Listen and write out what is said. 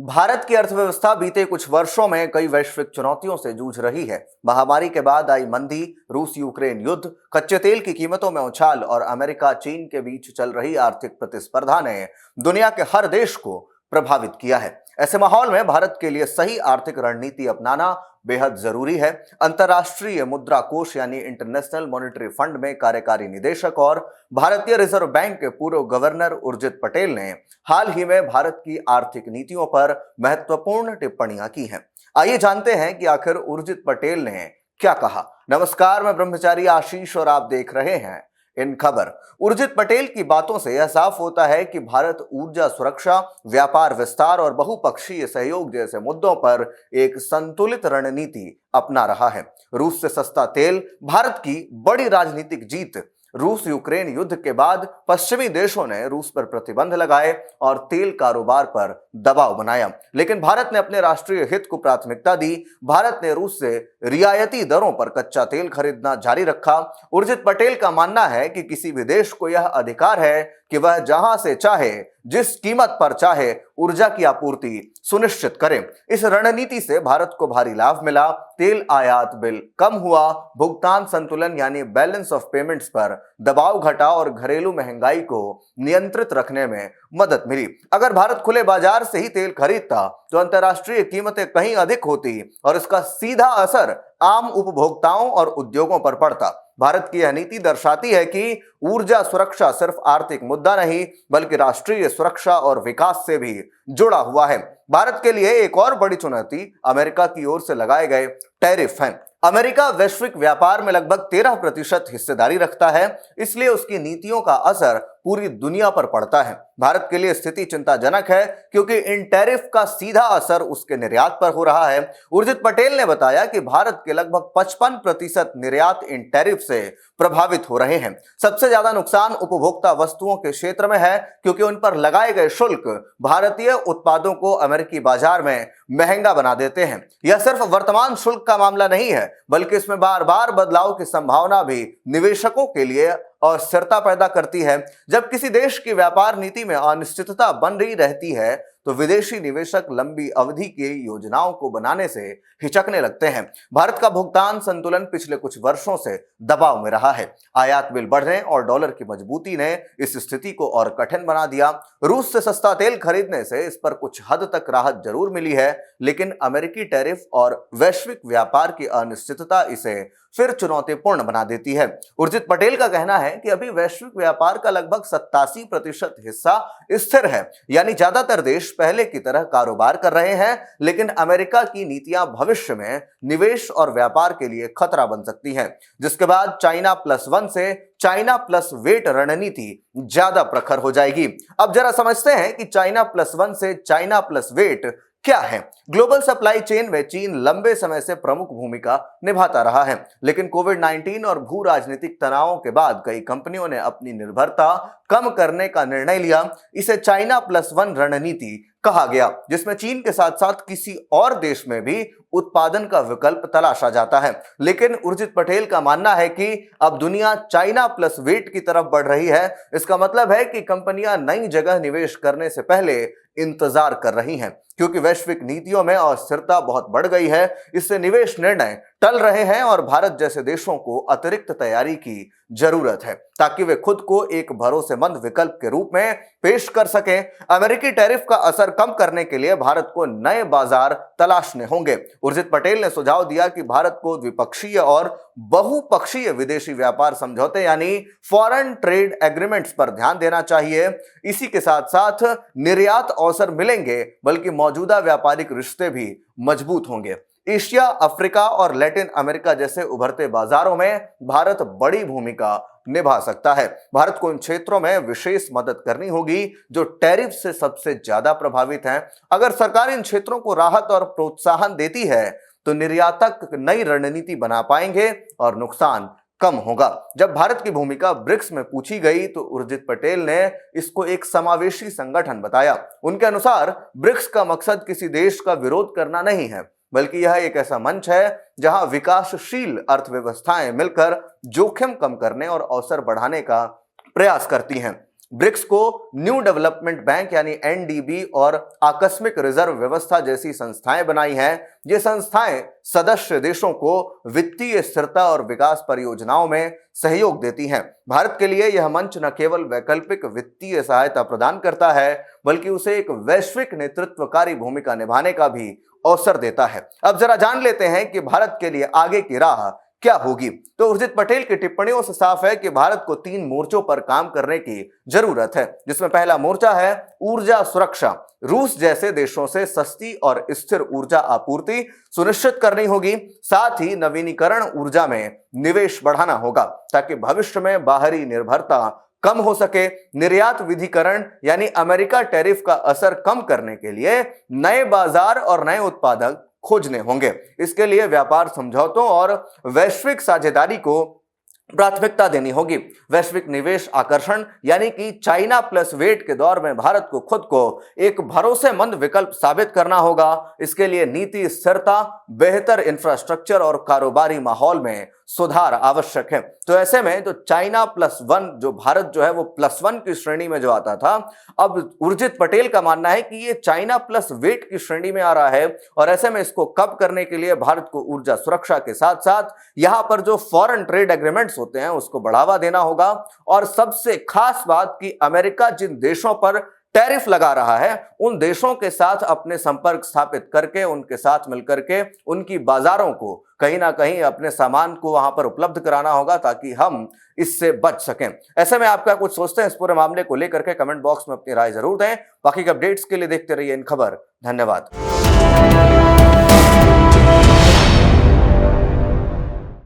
भारत की अर्थव्यवस्था बीते कुछ वर्षों में कई वैश्विक चुनौतियों से जूझ रही है। महामारी के बाद आई मंदी, रूस यूक्रेन युद्ध, कच्चे तेल की कीमतों में उछाल और अमेरिका चीन के बीच चल रही आर्थिक प्रतिस्पर्धा ने दुनिया के हर देश को प्रभावित किया है। ऐसे माहौल में भारत के लिए सही आर्थिक रणनीति अपनाना बेहद जरूरी है। अंतर्राष्ट्रीय मुद्रा कोष यानी इंटरनेशनल मॉनेटरी फंड में कार्यकारी निदेशक और भारतीय रिजर्व बैंक के पूर्व गवर्नर उर्जित पटेल ने हाल ही में भारत की आर्थिक नीतियों पर महत्वपूर्ण टिप्पणियां की हैं। आइए जानते हैं कि आखिर उर्जित पटेल ने क्या कहा। नमस्कार, मैं ब्रह्मचारी आशीष और आप देख रहे हैं इन खबर। उर्जित पटेल की बातों से यह साफ होता है कि भारत ऊर्जा सुरक्षा, व्यापार विस्तार और बहुपक्षीय सहयोग जैसे मुद्दों पर एक संतुलित रणनीति अपना रहा है। रूस से सस्ता तेल भारत की बड़ी राजनीतिक जीत। रूस यूक्रेन युद्ध के बाद पश्चिमी देशों ने रूस पर प्रतिबंध लगाए और तेल कारोबार पर दबाव बनाया, लेकिन भारत ने अपने राष्ट्रीय हित को प्राथमिकता दी। भारत ने रूस से रियायती दरों पर कच्चा तेल खरीदना जारी रखा। उर्जित पटेल का मानना है कि किसी भी देश को यह अधिकार है कि वह जहां से चाहे, जिस कीमत पर चाहे ऊर्जा की आपूर्ति सुनिश्चित करें। इस रणनीति से भारत को भारी लाभ मिला। तेल आयात बिल कम हुआ, भुगतान संतुलन यानी बैलेंस ऑफ पेमेंट्स पर दबाव घटा और घरेलू महंगाई को नियंत्रित रखने में मदद मिली। अगर भारत खुले बाजार से ही तेल खरीदता तो अंतर्राष्ट्रीय कीमतें कहीं अधिक होती और इसका सीधा असर आम उपभोक्ताओं और उद्योगों पर पड़ता। भारत की यह नीति दर्शाती है कि ऊर्जा सुरक्षा सिर्फ आर्थिक मुद्दा नहीं, बल्कि राष्ट्रीय सुरक्षा और विकास से भी जुड़ा हुआ है। भारत के लिए एक और बड़ी चुनौती अमेरिका की ओर से लगाए गए टैरिफ हैं। अमेरिका वैश्विक व्यापार में लगभग 13% हिस्सेदारी रखता है, इसलिए उसकी नीतियों का असर पूरी दुनिया पर पड़ता है। भारत के लिए स्थिति चिंताजनक है क्योंकि इन टैरिफ का सीधा असर उसके निर्यात पर हो रहा है। उर्जित पटेल ने बताया कि भारत के लगभग 55% निर्यात इन टैरिफ से प्रभावित हो रहे हैं। सबसे ज्यादा नुकसान उपभोक्ता वस्तुओं के क्षेत्र में है क्योंकि उन पर लगाए गए शुल्क भारतीय उत्पादों को अमेरिकी बाजार में महंगा बना देते हैं। यह सिर्फ वर्तमान शुल्क का मामला नहीं है, बल्कि इसमें बार बार बदलाव की संभावना भी निवेशकों के लिए अस्थिरता पैदा करती है। जब किसी देश की व्यापार नीति में अनिश्चितता बन रही रहती है तो विदेशी निवेशक लंबी अवधि की योजनाओं को बनाने से हिचकने लगते हैं। भारत का भुगतान संतुलन पिछले कुछ वर्षों से दबाव में रहा है। आयात बिल बढ़ने और डॉलर की मजबूती ने इस स्थिति को और कठिन बना दिया। रूस से सस्ता तेल खरीदने से इस पर कुछ हद तक राहत जरूर मिली है, लेकिन अमेरिकी टैरिफ और वैश्विक व्यापार की अनिश्चितता इसे फिर चुनौतीपूर्ण बना देती है। उर्जित पटेल का कहना है कि अभी वैश्विक व्यापार का लगभग 87% हिस्सा स्थिर है, यानी ज्यादातर देश पहले की तरह कारोबार कर रहे हैं, लेकिन अमेरिका की नीतियां भविष्य में निवेश और व्यापार के लिए खतरा बन सकती हैं, जिसके बाद चाइना प्लस वन से चाइना प्लस वेट रणनीति ज्यादा प्रखर हो जाएगी। अब जरा समझते हैं कि चाइना प्लस वन से चाइना प्लस वेट क्या है। ग्लोबल सप्लाई चेन में चीन लंबे समय से प्रमुख भूमिका निभाता रहा है, लेकिन कोविड-19 और भू राजनीतिक तनावों के बाद कई कंपनियों ने अपनी निर्भरता कम करने का निर्णय लिया। इसे चाइना प्लस वन रणनीति कहा गया, जिसमें चीन के साथ साथ किसी और देश में भी उत्पादन का विकल्प तलाशा जाता है। लेकिन उर्जित पटेल का मानना है कि अब दुनिया चाइना प्लस वेट की तरफ बढ़ रही है। इसका मतलब है कि कंपनियां नई जगह निवेश करने से पहले इंतजार कर रही हैं, क्योंकि वैश्विक नीतियों में अस्थिरता बहुत बढ़ गई है। इससे निवेश निर्णय टल रहे हैं और भारत जैसे देशों को अतिरिक्त तैयारी की जरूरत है ताकि वे खुद को एक भरोसेमंद विकल्प के रूप में पेश कर सकें। अमेरिकी टैरिफ का असर कम करने के लिए भारत को नए बाजार तलाशने होंगे। उर्जित पटेल ने सुझाव दिया कि भारत को द्विपक्षीय और बहुपक्षीय विदेशी व्यापार समझौते यानी फॉरेन ट्रेड एग्रीमेंट्स पर ध्यान देना चाहिए। इसी के साथ साथ निर्यात अवसर मिलेंगे, बल्कि मौजूदा व्यापारिक रिश्ते भी मजबूत होंगे। एशिया, अफ्रीका और लैटिन अमेरिका जैसे उभरते बाजारों में भारत बड़ी भूमिका निभा सकता है। भारत को इन क्षेत्रों में विशेष मदद करनी होगी जो टैरिफ से सबसे ज्यादा प्रभावित हैं। अगर सरकार इन क्षेत्रों को राहत और प्रोत्साहन देती है तो निर्यातक नई रणनीति बना पाएंगे और नुकसान कम होगा। जब भारत की भूमिका ब्रिक्स में पूछी गई तो उर्जित पटेल ने इसको एक समावेशी संगठन बताया। उनके अनुसार ब्रिक्स का मकसद किसी देश का विरोध करना नहीं है, बल्कि यह एक ऐसा मंच है जहां विकासशील अर्थव्यवस्थाएं मिलकर जोखिम कम करने और अवसर बढ़ाने का प्रयास करती हैं। ब्रिक्स को न्यू डेवलपमेंट बैंक यानी एनडीबी और आकस्मिक रिजर्व व्यवस्था जैसी संस्थाएं बनाई हैं। ये संस्थाएं सदस्य देशों को वित्तीय स्थिरता और विकास परियोजनाओं में सहयोग देती हैं। भारत के लिए यह मंच न केवल वैकल्पिक वित्तीय सहायता प्रदान करता है, बल्कि उसे एक वैश्विक नेतृत्वकारी भूमिका निभाने का भी अवसर देता है। अब जरा जान लेते हैं कि भारत के लिए आगे की राह क्या होगी। तो उर्जित पटेल की टिप्पणियों से साफ है कि भारत को 3 मोर्चों पर काम करने की जरूरत है, जिसमें पहला मोर्चा है ऊर्जा सुरक्षा। रूस जैसे देशों से सस्ती और स्थिर ऊर्जा आपूर्ति सुनिश्चित करनी होगी। साथ ही नवीनीकरण ऊर्जा में निवेश बढ़ाना होगा ताकि भविष्य में बाहरी निर्भरता कम हो सके। निर्यात विधिकरण यानी अमेरिका टैरिफ का असर कम करने के लिए नए बाजार और नए उत्पादक खोजने होंगे। इसके लिए व्यापार समझौतों और वैश्विक साझेदारी को प्राथमिकता देनी होगी। वैश्विक निवेश आकर्षण यानी कि चाइना प्लस वेट के दौर में भारत को खुद को एक भरोसेमंद विकल्प साबित करना होगा। इसके लिए नीति स्थिरता, बेहतर इंफ्रास्ट्रक्चर और कारोबारी माहौल में सुधार आवश्यक है। तो ऐसे में जो चाइना +1 जो भारत जो है वो +1 की श्रेणी में जो आता था, अब उर्जित पटेल का मानना है कि ये चाइना प्लस वेट की श्रेणी में आ रहा है। और ऐसे में इसको कम करने के लिए भारत को ऊर्जा सुरक्षा के साथ साथ यहां पर जो फॉरेन ट्रेड एग्रीमेंट्स होते हैं उसको बढ़ावा देना होगा। और सबसे खास बात कि अमेरिका जिन देशों पर टैरिफ लगा रहा है उन देशों के साथ अपने संपर्क स्थापित करके उनके साथ मिलकर के उनकी बाजारों को कहीं ना कहीं अपने सामान को वहां पर उपलब्ध कराना होगा ताकि हम इससे बच सकें। ऐसे में आप क्या कुछ सोचते हैं इस पूरे मामले को लेकर के कमेंट बॉक्स में अपनी राय जरूर दें। बाकी के अपडेट्स के लिए देखते रहिए इन खबर। धन्यवाद।